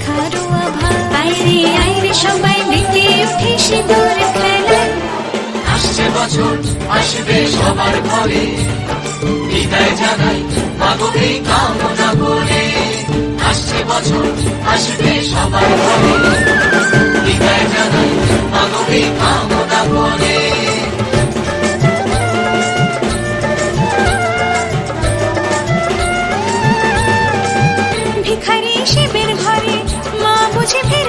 দেখারও আভাস। আইরে আইরে সবাই মেতে উঠে সিঁদুর খেলায়। আসছে বছর আসবে সবার ঘরে, বিদায় জানাই মাগো এই কামনা করে। আসছে বছর আসবে সবার ঘরে, বিদায় জানাই মাগো এই কামনা করে। ভিখারি শিবের ঘরে মা বুঝে ফিরে